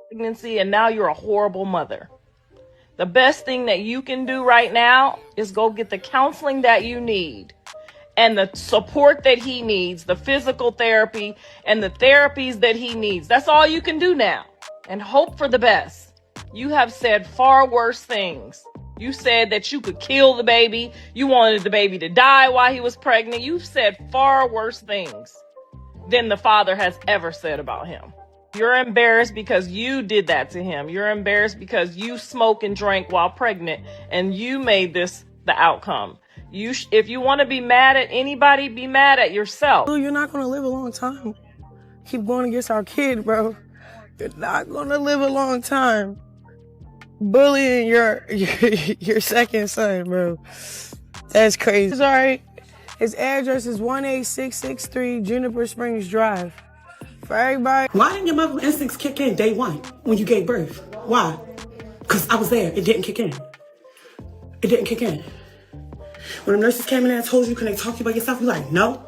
pregnancy, and now you're a horrible mother. The best thing that you can do right now is go get the counseling that you need and the support that he needs, the physical therapy and the therapies that he needs. That's all you can do now, and hope for the best. You have said far worse things. You said that you could kill the baby. You wanted the baby to die while he was pregnant. You've said far worse things than the father has ever said about him. You're embarrassed because you did that to him. You're embarrassed because you smoked and drank while pregnant, and you made this the outcome. If you want to be mad at anybody, be mad at yourself. You're not going to live a long time. Keep going against our kid, bro. You're not going to live a long time. Bullying your second son, bro. That's crazy. It's all right. His address is 18663 Juniper Springs Drive. For everybody. Why didn't your mother's instincts kick in day one when you gave birth? Why? Because I was there. It didn't kick in. It didn't kick in. When the nurses came in and told you, can they talk to you about yourself? You're like, no.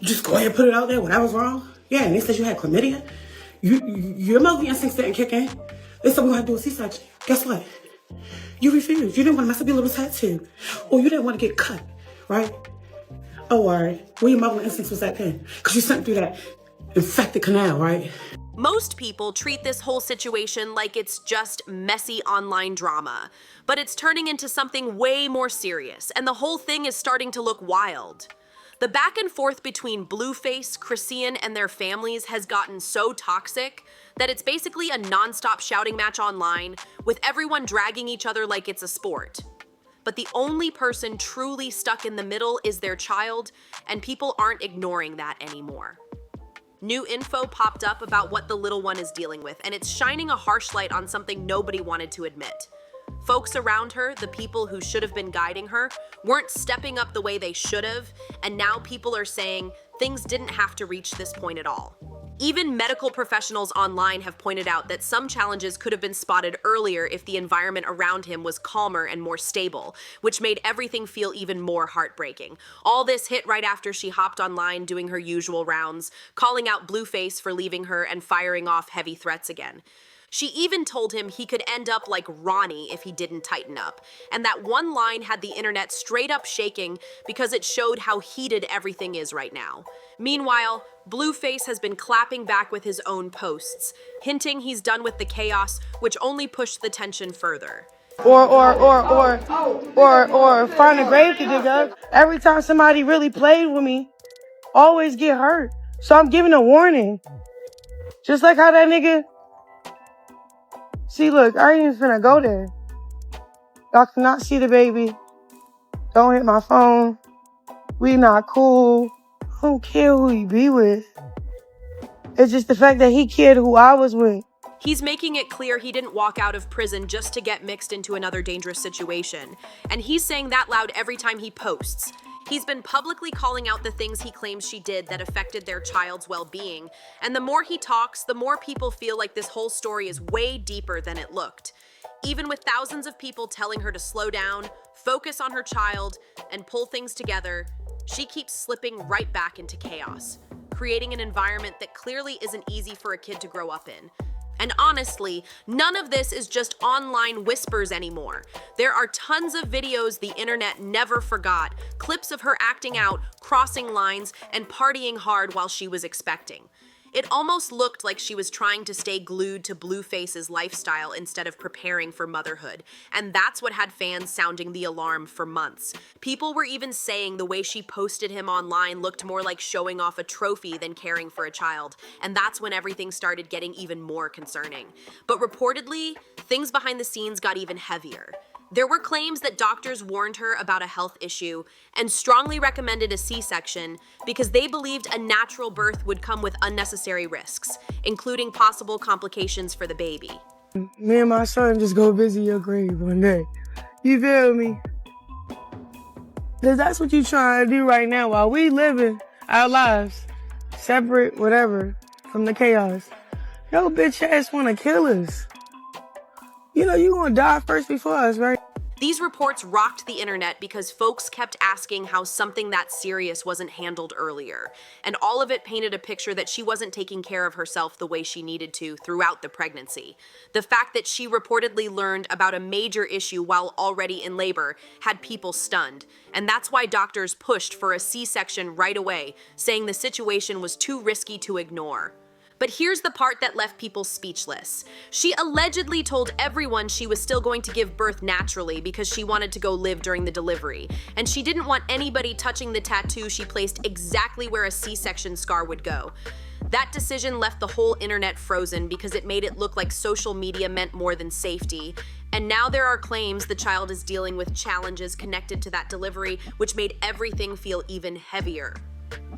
You just go ahead and put it out there. Whatever's wrong. Yeah, and they said you had chlamydia. Your mother's instincts didn't kick in. They said we had to do a C-section. Guess what? You refused. You didn't want to mess up your little tattoo. Or you didn't want to get cut, right? Oh, all right. Where your mother's instincts was at then? Because you sent through that infected canal, right? Most people treat this whole situation like it's just messy online drama, but it's turning into something way more serious, and the whole thing is starting to look wild. The back and forth between Blueface, Christian, and their families has gotten so toxic that it's basically a nonstop shouting match online, with everyone dragging each other like it's a sport. But the only person truly stuck in the middle is their child, and people aren't ignoring that anymore. New info popped up about what the little one is dealing with, and it's shining a harsh light on something nobody wanted to admit. Folks around her, the people who should have been guiding her, weren't stepping up the way they should have, and now people are saying things didn't have to reach this point at all. Even medical professionals online have pointed out that some challenges could have been spotted earlier if the environment around him was calmer and more stable, which made everything feel even more heartbreaking. All this hit right after she hopped online doing her usual rounds, calling out Blueface for leaving her and firing off heavy threats again. She even told him he could end up like Ronnie if he didn't tighten up, and that one line had the internet straight up shaking because it showed how heated everything is right now. Meanwhile, Blueface has been clapping back with his own posts, hinting he's done with the chaos, which only pushed the tension further. Or find a grave to dig up. Every time somebody really played with me, always get hurt. So I'm giving a warning. Just like how that nigga... See, look, I ain't even finna go there. Y'all cannot see the baby. Don't hit my phone. We not cool. I don't care who he be with. It's just the fact that he cared who I was with. He's making it clear he didn't walk out of prison just to get mixed into another dangerous situation. And he's saying that loud every time he posts. He's been publicly calling out the things he claims she did that affected their child's well-being. And the more he talks, the more people feel like this whole story is way deeper than it looked. Even with thousands of people telling her to slow down, focus on her child, and pull things together, she keeps slipping right back into chaos, creating an environment that clearly isn't easy for a kid to grow up in. And honestly, none of this is just online whispers anymore. There are tons of videos the internet never forgot, clips of her acting out, crossing lines, and partying hard while she was expecting. It almost looked like she was trying to stay glued to Blueface's lifestyle instead of preparing for motherhood, and that's what had fans sounding the alarm for months. People were even saying the way she posted him online looked more like showing off a trophy than caring for a child, and that's when everything started getting even more concerning. But reportedly, things behind the scenes got even heavier. There were claims that doctors warned her about a health issue and strongly recommended a C-section because they believed a natural birth would come with unnecessary risks, including possible complications for the baby. Me and my son just go visit your grave one day. You feel me? Because that's what you trying to do right now while we living our lives, separate, whatever, from the chaos. Yo, bitch ass want to kill us. You know you gonna die first before us, right? These reports rocked the internet because folks kept asking how something that serious wasn't handled earlier, and all of it painted a picture that she wasn't taking care of herself the way she needed to throughout the pregnancy. The fact that she reportedly learned about a major issue while already in labor had people stunned, and that's why doctors pushed for a C-section right away, saying the situation was too risky to ignore. But here's the part that left people speechless. She allegedly told everyone she was still going to give birth naturally because she wanted to go live during the delivery, and she didn't want anybody touching the tattoo she placed exactly where a C-section scar would go. That decision left the whole internet frozen because it made it look like social media meant more than safety. And now there are claims the child is dealing with challenges connected to that delivery, which made everything feel even heavier.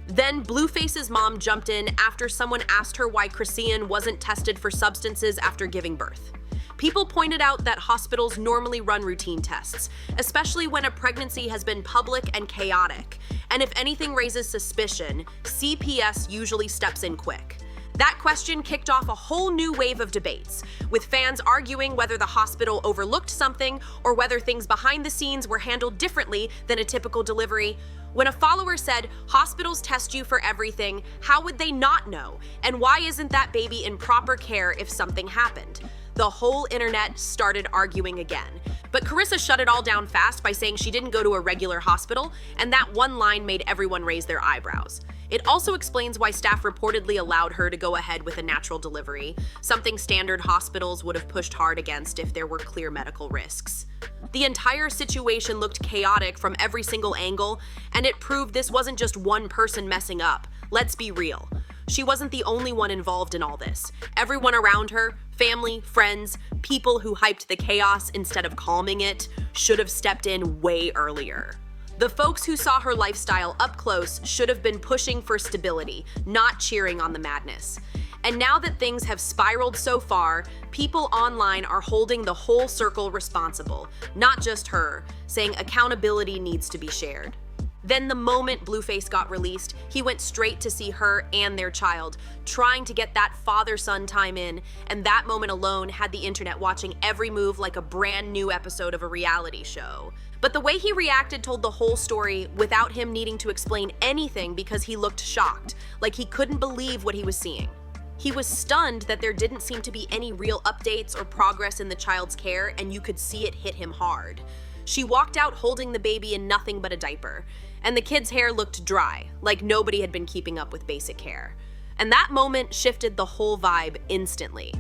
Then Blueface's mom jumped in after someone asked her why Christian wasn't tested for substances after giving birth. People pointed out that hospitals normally run routine tests, especially when a pregnancy has been public and chaotic. And if anything raises suspicion, CPS usually steps in quick. That question kicked off a whole new wave of debates, with fans arguing whether the hospital overlooked something or whether things behind the scenes were handled differently than a typical delivery. When a follower said, "Hospitals test you for everything, how would they not know? And why isn't that baby in proper care if something happened?" The whole internet started arguing again. But Carissa shut it all down fast by saying she didn't go to a regular hospital, and that one line made everyone raise their eyebrows. It also explains why staff reportedly allowed her to go ahead with a natural delivery, something standard hospitals would have pushed hard against if there were clear medical risks. The entire situation looked chaotic from every single angle, and it proved this wasn't just one person messing up. Let's be real. She wasn't the only one involved in all this. Everyone around her, family, friends, people who hyped the chaos instead of calming it, should have stepped in way earlier. The folks who saw her lifestyle up close should have been pushing for stability, not cheering on the madness. And now that things have spiraled so far, people online are holding the whole circle responsible, not just her, saying accountability needs to be shared. Then the moment Blueface got released, he went straight to see her and their child, trying to get that father-son time in, and that moment alone had the internet watching every move like a brand new episode of a reality show. But the way he reacted told the whole story without him needing to explain anything because he looked shocked, like he couldn't believe what he was seeing. He was stunned that there didn't seem to be any real updates or progress in the child's care, and you could see it hit him hard. She walked out holding the baby in nothing but a diaper, and the kid's hair looked dry, like nobody had been keeping up with basic care. And that moment shifted the whole vibe instantly.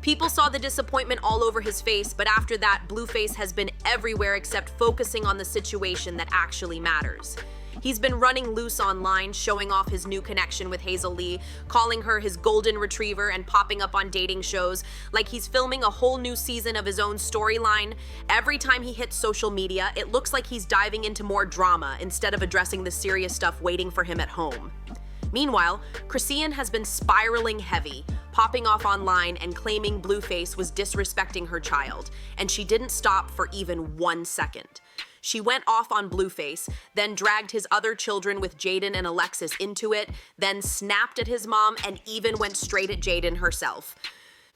People saw the disappointment all over his face, but after that, Blueface has been everywhere except focusing on the situation that actually matters. He's been running loose online, showing off his new connection with Hazel Lee, calling her his golden retriever and popping up on dating shows like he's filming a whole new season of his own storyline. Every time he hits social media, it looks like he's diving into more drama instead of addressing the serious stuff waiting for him at home. Meanwhile, Christian has been spiraling heavy, popping off online and claiming Blueface was disrespecting her child, and she didn't stop for even 1 second. She went off on Blueface, then dragged his other children with Jaden and Alexis into it, then snapped at his mom and even went straight at Jaden herself.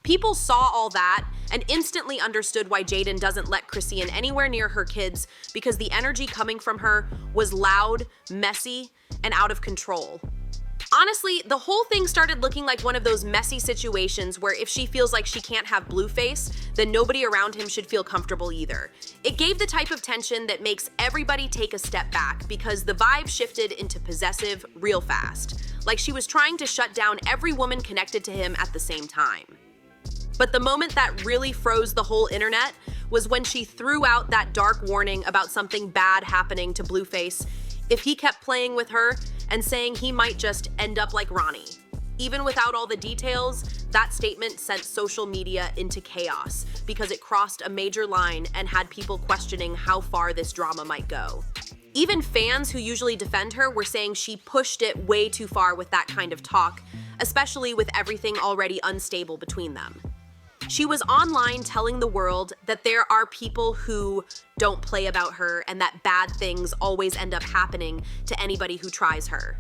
People saw all that and instantly understood why Jaden doesn't let Christian anywhere near her kids, because the energy coming from her was loud, messy, and out of control. Honestly, the whole thing started looking like one of those messy situations where if she feels like she can't have Blueface, then nobody around him should feel comfortable either. It gave the type of tension that makes everybody take a step back because the vibe shifted into possessive real fast, like she was trying to shut down every woman connected to him at the same time. But the moment that really froze the whole internet was when she threw out that dark warning about something bad happening to Blueface if he kept playing with her and saying he might just end up like Ronnie. Even without all the details, that statement sent social media into chaos because it crossed a major line and had people questioning how far this drama might go. Even fans who usually defend her were saying she pushed it way too far with that kind of talk, especially with everything already unstable between them. She was online telling the world that there are people who don't play about her and that bad things always end up happening to anybody who tries her.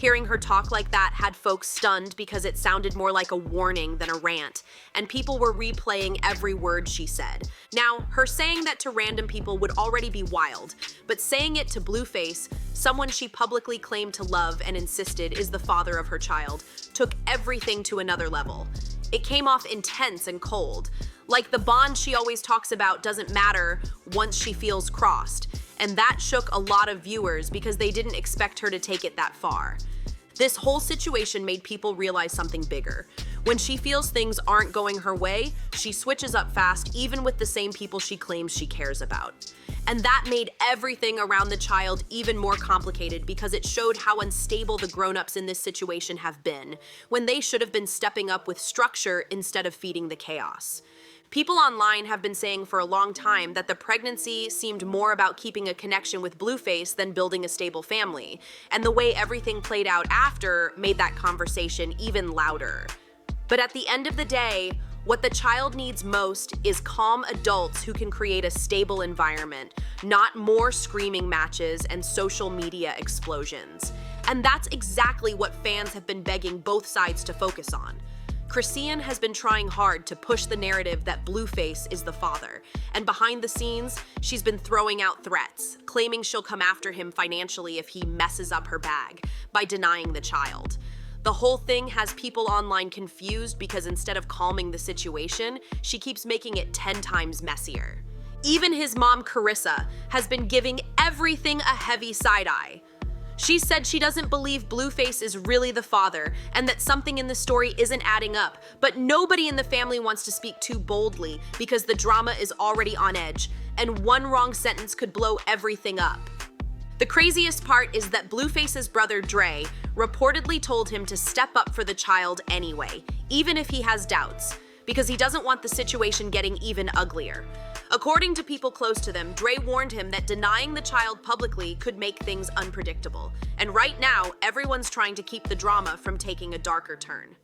Hearing her talk like that had folks stunned because it sounded more like a warning than a rant, and people were replaying every word she said. Now, her saying that to random people would already be wild, but saying it to Blueface, someone she publicly claimed to love and insisted is the father of her child, took everything to another level. It came off intense and cold, like the bond she always talks about doesn't matter once she feels crossed, and that shook a lot of viewers because they didn't expect her to take it that far. This whole situation made people realize something bigger. When she feels things aren't going her way, she switches up fast, even with the same people she claims she cares about. And that made everything around the child even more complicated because it showed how unstable the grown-ups in this situation have been, when they should have been stepping up with structure instead of feeding the chaos. People online have been saying for a long time that the pregnancy seemed more about keeping a connection with Blueface than building a stable family, and the way everything played out after made that conversation even louder. But at the end of the day, what the child needs most is calm adults who can create a stable environment, not more screaming matches and social media explosions. And that's exactly what fans have been begging both sides to focus on. Christian has been trying hard to push the narrative that Blueface is the father, and behind the scenes, she's been throwing out threats, claiming she'll come after him financially if he messes up her bag by denying the child. The whole thing has people online confused because instead of calming the situation, she keeps making it 10 times messier. Even his mom, Carissa, has been giving everything a heavy side-eye. She said she doesn't believe Blueface is really the father and that something in the story isn't adding up, but nobody in the family wants to speak too boldly because the drama is already on edge, and one wrong sentence could blow everything up. The craziest part is that Blueface's brother Dre reportedly told him to step up for the child anyway, even if he has doubts, because he doesn't want the situation getting even uglier. According to people close to them, Dre warned him that denying the child publicly could make things unpredictable. And right now, everyone's trying to keep the drama from taking a darker turn.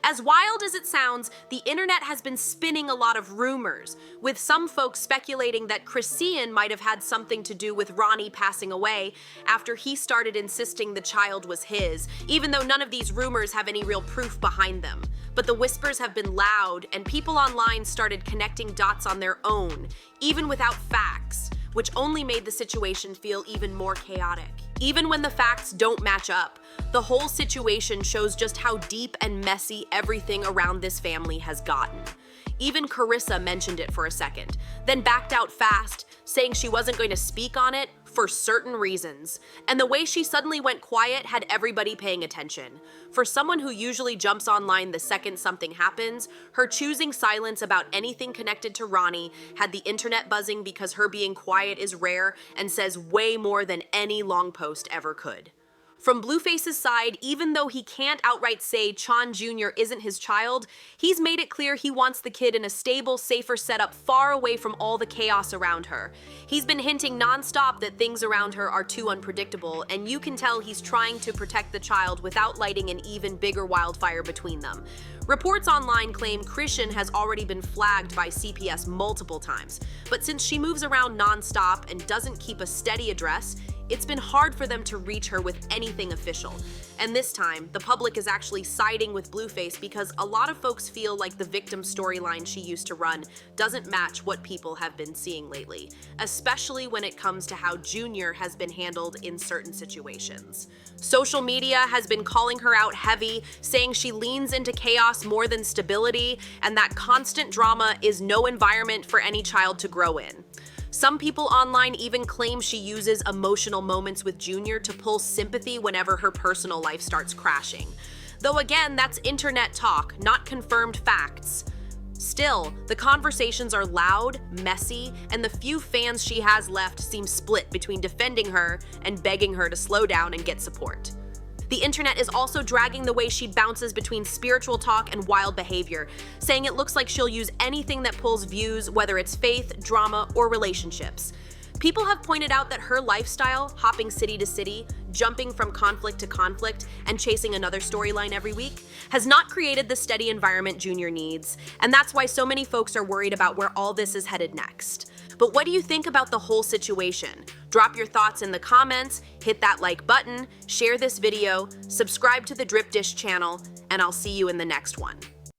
As wild as it sounds, the internet has been spinning a lot of rumors, with some folks speculating that Christian might have had something to do with Ronnie passing away after he started insisting the child was his, even though none of these rumors have any real proof behind them. But the whispers have been loud, and people online started connecting dots on their own, even without facts, which only made the situation feel even more chaotic. Even when the facts don't match up, the whole situation shows just how deep and messy everything around this family has gotten. Even Carissa mentioned it for a second, then backed out fast, saying she wasn't going to speak on it for certain reasons. And the way she suddenly went quiet had everybody paying attention. For someone who usually jumps online the second something happens, her choosing silence about anything connected to Ronnie had the internet buzzing because her being quiet is rare and says way more than any long post ever could. From Blueface's side, even though he can't outright say Chan Jr. isn't his child, he's made it clear he wants the kid in a stable, safer setup far away from all the chaos around her. He's been hinting nonstop that things around her are too unpredictable, and you can tell he's trying to protect the child without lighting an even bigger wildfire between them. Reports online claim Christian has already been flagged by CPS multiple times, but since she moves around nonstop and doesn't keep a steady address, it's been hard for them to reach her with anything official. And this time, the public is actually siding with Blueface because a lot of folks feel like the victim storyline she used to run doesn't match what people have been seeing lately, especially when it comes to how Junior has been handled in certain situations. Social media has been calling her out heavy, saying she leans into chaos more than stability, and that constant drama is no environment for any child to grow in. Some people online even claim she uses emotional moments with Junior to pull sympathy whenever her personal life starts crashing. Though again, that's internet talk, not confirmed facts. Still, the conversations are loud, messy, and the few fans she has left seem split between defending her and begging her to slow down and get support. The internet is also dragging the way she bounces between spiritual talk and wild behavior, saying it looks like she'll use anything that pulls views, whether it's faith, drama, or relationships. People have pointed out that her lifestyle, hopping city to city, jumping from conflict to conflict, and chasing another storyline every week, has not created the steady environment Junior needs, and that's why so many folks are worried about where all this is headed next. But what do you think about the whole situation? Drop your thoughts in the comments, hit that like button, share this video, subscribe to the DripDish channel, and I'll see you in the next one.